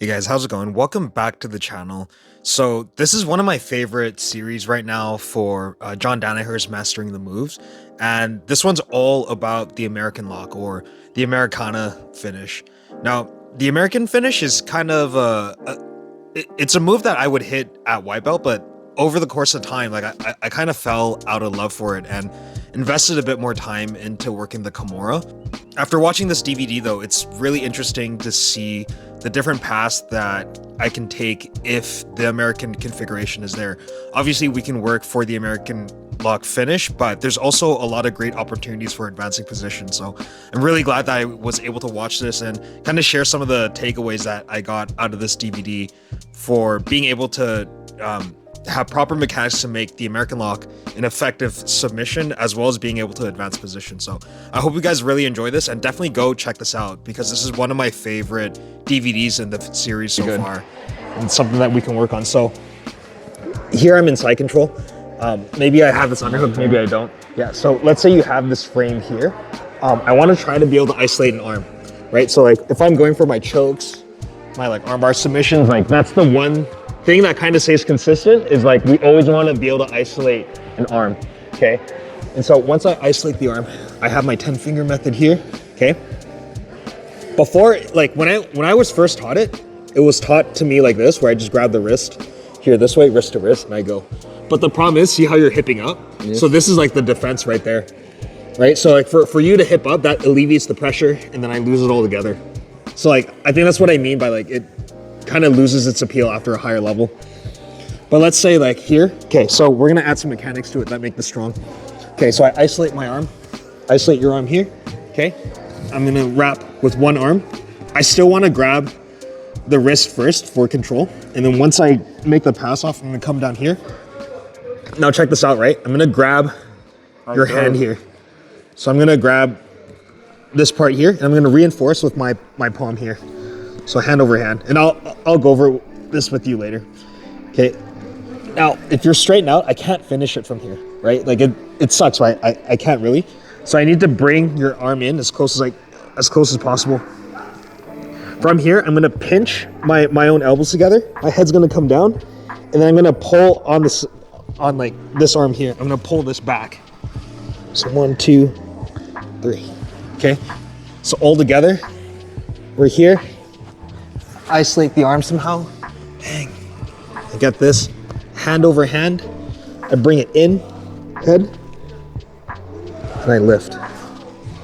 Hey guys, how's it going? Welcome back to the channel. So this is one of my favorite series right now for John Danaher's Mastering the Moves, and this one's all about the American lock or the Americana finish. Now, the American finish is kind of it's a move that I would hit at white belt, but over the course of time, like I kind of fell out of love for it and invested a bit more time into working the Kimura. After watching this DVD though, it's really interesting to see the different paths that I can take if the American configuration is there. Obviously, we can work for the American lock finish, but there's also a lot of great opportunities for advancing position. So I'm really glad that I was able to watch this and kind of share some of the takeaways that I got out of this DVD for being able to have proper mechanics to make the American lock an effective submission, as well as being able to advance position. So I hope you guys really enjoy this, and definitely go check this out because this is one of my favorite DVDs in the series so far, and something that we can work on. So here I'm in side control. Maybe I have this underhook, maybe I don't. Yeah, so let's say you have this frame here. I want to try to be able to isolate an arm, right? So like if I'm going for my chokes, my like armbar submissions, like that's the one thing that kind of stays consistent is like we always want to be able to isolate an arm, okay? And so once I isolate the arm, I have my 10-finger method here, okay? Before, like when I was first taught it, it was taught to me like this, where I just grab the wrist here this way, wrist to wrist, and I go. But the problem is, see how you're hipping up? Yes. So this is like the defense right there, right? So like for you to hip up, that alleviates the pressure, and then I lose it all together. So like, I think that's what I mean by like, it kind of loses its appeal after a higher level. But let's say like here, okay, so we're gonna add some mechanics to it that make this strong. Okay, so I isolate my arm, isolate your arm here, okay? I'm gonna wrap with one arm. I still wanna grab the wrist first for control, and then once I make the pass off, I'm gonna come down here. Now check this out, right? I'm gonna grab your hand here. So I'm gonna grab this part here, and I'm gonna reinforce with my palm here. So hand over hand, and I'll go over this with you later. Okay. Now, if you're straightened out, I can't finish it from here, right? Like it sucks, right? I can't really. So I need to bring your arm in as close as possible. From here, I'm gonna pinch my own elbows together. My head's gonna come down, and then I'm gonna pull on like this arm here. I'm gonna pull this back. So 1, 2, 3. Okay. So all together, we're here. Isolate the arm somehow. Bang. I get this. Hand over hand. I bring it in, head, and I lift.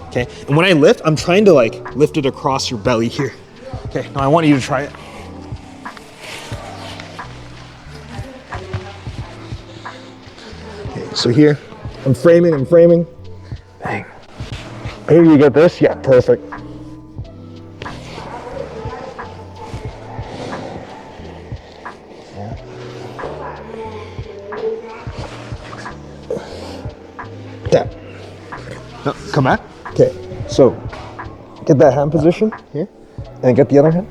Okay. And when I lift, I'm trying to like lift it across your belly here. Okay. Now I want you to try it. Okay. So here, I'm framing. Bang. Here you get this. Yeah, perfect. No, come back. Okay, so get that hand position here, and then get the other hand.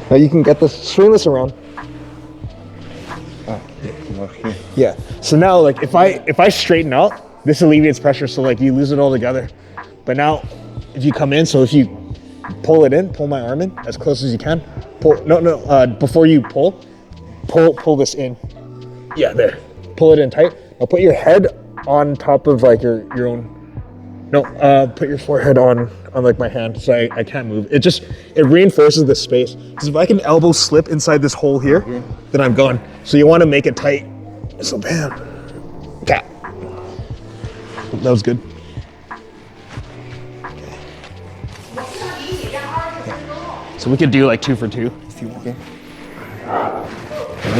Now you can get this, swing this around. Yeah. So now, like if I straighten out, this alleviates pressure. So like you lose it all together. But now, if you come in, so if you pull it in, pull my arm in as close as you can. Pull. No. Before you pull this in. Yeah, there. Pull it in tight. Now put your head on top of like your own. No, put your forehead on like my hand, so I can't move. It reinforces the space. Because if I can elbow slip inside this hole here, then I'm gone. So you want to make it tight. So bam, tap. That was good. Okay. So we could do like 2 for 2 if you want. Okay.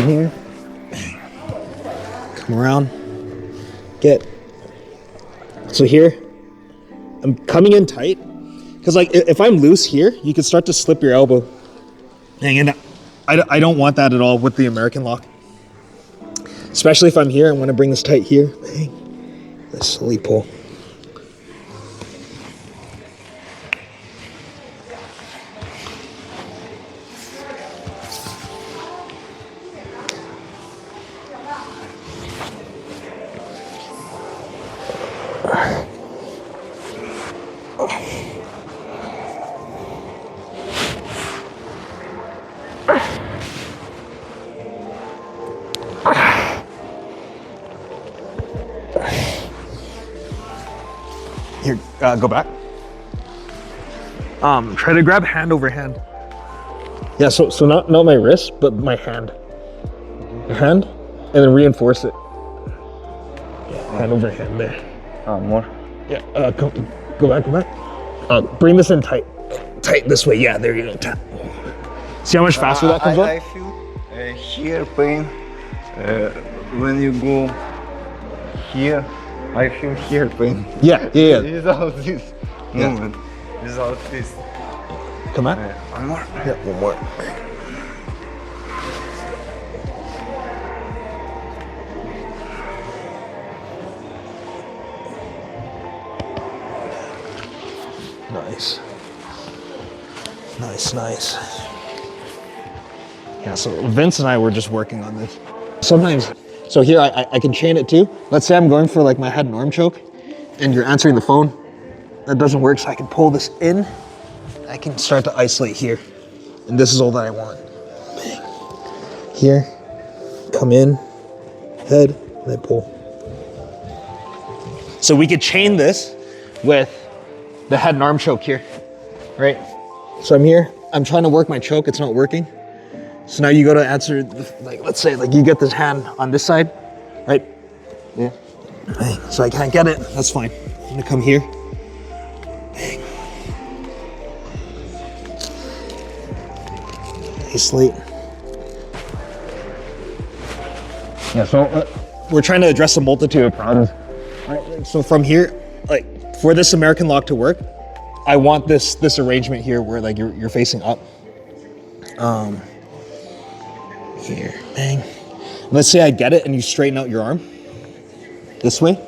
In here, come around. Get. So here, I'm coming in tight, because like if I'm loose here, you can start to slip your elbow. And I don't want that at all with the American lock. Especially if I'm here, I want to bring this tight here. Bang. Let's slowly pull. Go back. Try to grab hand over hand. Yeah, so not my wrist, but my hand. Hand, and then reinforce it. Yeah, hand over hand there. More. Yeah, go back. Bring this in tight this way. Yeah, there you go. Tap. See how much faster that comes up? I feel here pain. When you go here, I feel here pain. Yeah. Without this movement. Without this. Come on. One more. Yeah, one more. Nice. Yeah, so Vince and I were just working on this. Sometimes, so here I can chain it too. Let's say I'm going for like my head and arm choke and you're answering the phone. That doesn't work, so I can pull this in. I can start to isolate here. And this is all that I want. Here, come in, head, and then pull. So we could chain this with the head and arm choke here, right? So I'm here, I'm trying to work my choke, it's not working. So now you go to answer, like, let's say, like you get this hand on this side, right? Yeah. Bang. So I can't get it, that's fine. I'm gonna come here. Bang. Isolate. Yeah, so we're trying to address a multitude of problems. Right? So from here, like for this American lock to work, I want this arrangement here where like you're facing up. Here, bang. Let's say I get it and you straighten out your arm this way.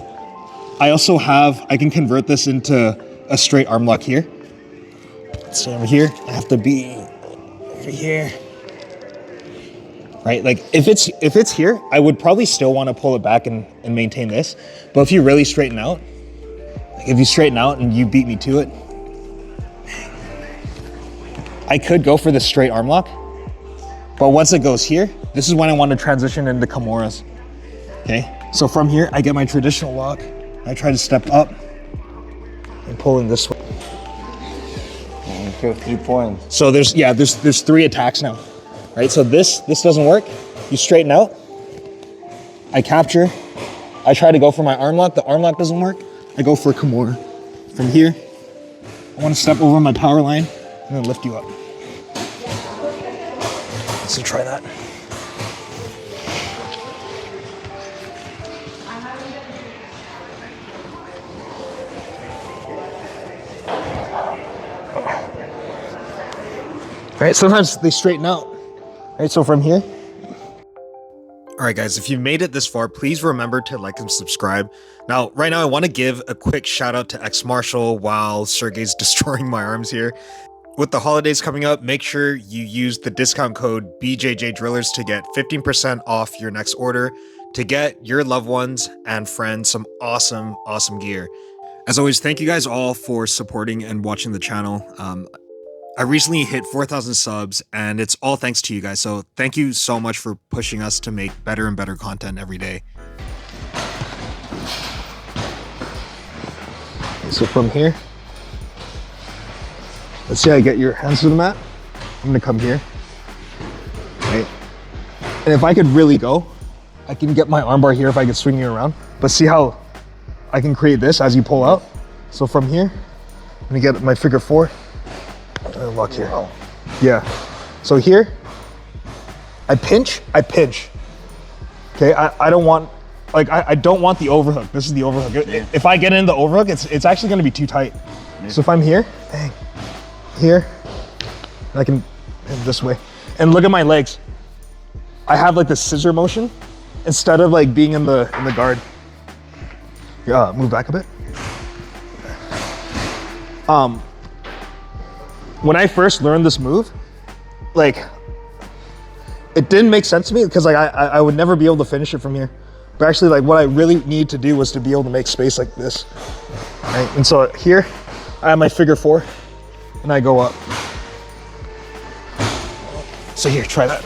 I can convert this into a straight arm lock here. So over here, I have to be over here. Right, like if it's here, I would probably still want to pull it back and maintain this. But if you really straighten out, like if you straighten out and you beat me to it, I could go for the straight arm lock. But once it goes here, this is when I want to transition into Kimuras. Okay, so from here, I get my traditional lock. I try to step up and pull in this way. Okay, 3 points. So there's 3 attacks now. Right, so this doesn't work. You straighten out. I capture. I try to go for my arm lock. The arm lock doesn't work. I go for a Kimura. From here, I want to step over my power line and then lift you up. So try that. All right, sometimes they straighten out. All right, so from here. All right, guys, if you've made it this far, please remember to like and subscribe. Now, right now, I want to give a quick shout out to X Marshall while Sergey's destroying my arms here. With the holidays coming up, make sure you use the discount code BJJDrillers to get 15% off your next order to get your loved ones and friends some awesome gear. As always, thank you guys all for supporting and watching the channel. I recently hit 4,000 subs and it's all thanks to you guys. So thank you so much for pushing us to make better and better content every day. So from here, let's say I get your hands to the mat. I'm gonna come here, right? And if I could really go, I can get my armbar here if I could swing you around. But see how I can create this as you pull out? So from here, I'm gonna get my figure 4. Lock here. Wow. Yeah. So here, I pinch. Okay, I don't want, like, I don't want the overhook. This is the overhook. Yeah. If I get in the overhook, it's actually gonna be too tight. Yeah. So if I'm here, bang, here, I can this way. And look at my legs. I have like the scissor motion instead of like being in the guard. Yeah, move back a bit. When I first learned this move, like, it didn't make sense to me because like I would never be able to finish it from here. But actually, like, what I really need to do was to be able to make space like this, right? And so here, I have my figure 4, and I go up. So here, try that.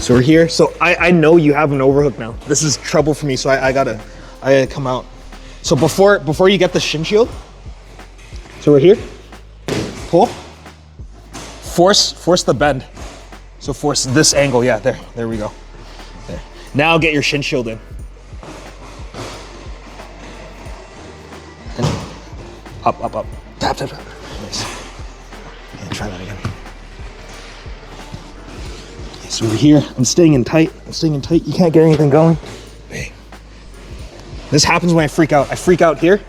So we're here. So I know you have an overhook now. This is trouble for me, so I gotta come out. So before you get the shin shield, so we're here. Pull. Force the bend. So force this angle. Yeah, there we go. There. Now get your shin shield in. And up. Tap. Nice. Yeah, try that again. So we're here. I'm staying in tight. You can't get anything going. Bang. This happens when I freak out. I freak out here.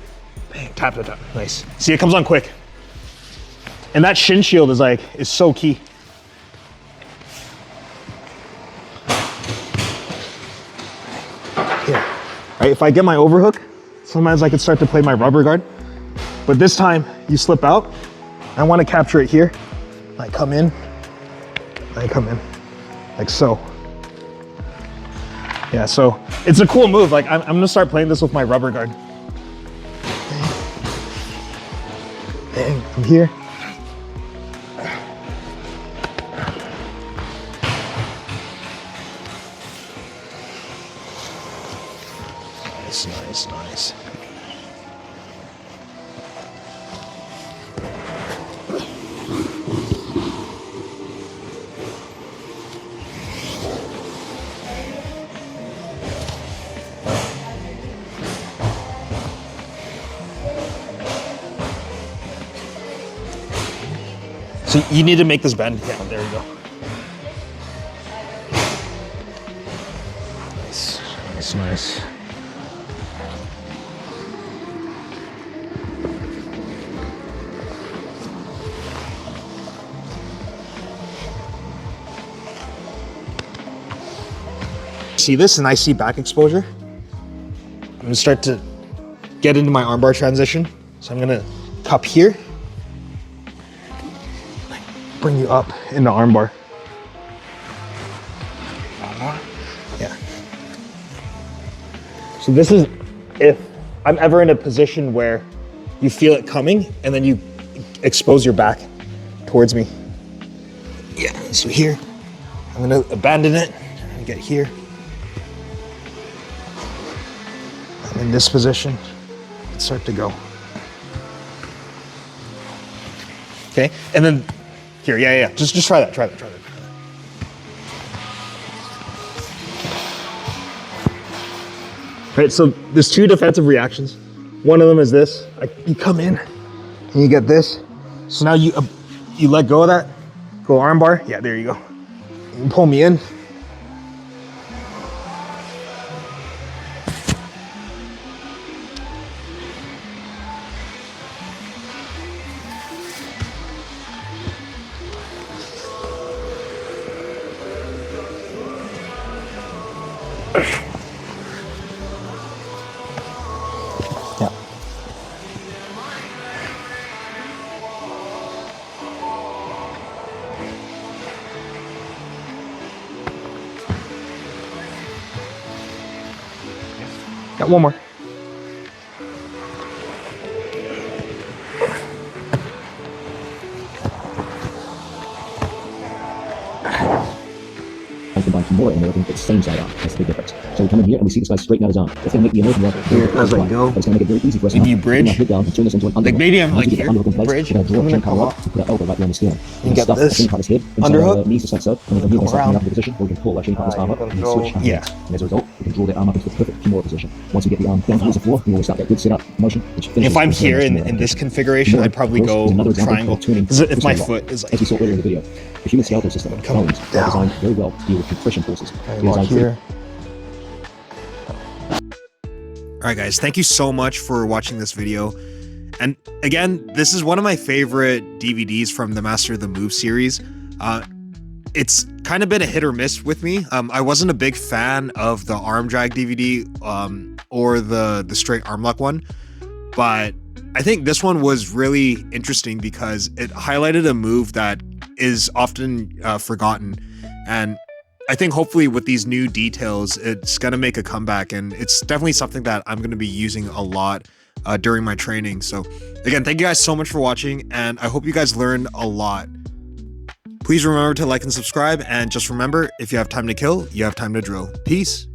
Bang. Tap. Nice. See, it comes on quick. And that shin shield is so key. Here. Right, if I get my overhook, sometimes I can start to play my rubber guard. But this time you slip out. I want to capture it here. I come in. Like so. Yeah, so it's a cool move. Like I'm gonna start playing this with my rubber guard. Bang, from here. Nice. So you need to make this bend. Yeah, there we go. Nice. See this, and I see back exposure. I'm gonna start to get into my armbar transition. So I'm gonna cup here, bring you up into armbar. Yeah. So this is if I'm ever in a position where you feel it coming and then you expose your back towards me. Yeah, so here, I'm gonna abandon it and get here. I'm in this position, start to go. Okay, and then here, yeah. Just try that. Right, so there's two defensive reactions. One of them is this. You come in and you get this. So now you let go of that. Go armbar. Yeah, there you go. You pull me in. Got one more. Combine some more and they're looking at the same side off. That's the big difference. So we come in here and we see this guy straighten out his arm. That's going to make the emotion level here as I go. It's going to make it very easy for us. If you bridge, down and turn this into an like maybe I'm like here, bridge, I'm going to come up to put that elbow right around the skin. You get this underhook, knees to slice out, and then from here, once that position, we can pull our shin partner's arm up and switch hands. Yeah. And as a result, we can draw that arm up into the perfect femoral position. Once we get the arm down towards the floor, we always start that good sit-up motion. If I'm here in this configuration, I'd probably go triangle. If my foot is like, as we saw earlier in the video, the human skeletal system and bones are designed very well to deal with compression forces. Here. All right, guys, thank you so much for watching this video. And again, this is one of my favorite DVDs from the Master of the Move series. It's kind of been a hit or miss with me. I wasn't a big fan of the arm drag DVD or the straight arm lock one, but I think this one was really interesting because it highlighted a move that is often forgotten. And I think hopefully with these new details, it's going to make a comeback, and it's definitely something that I'm going to be using a lot during my training. So again, thank you guys so much for watching, and I hope you guys learned a lot. Please remember to like and subscribe, and just remember, if you have time to kill, you have time to drill. Peace.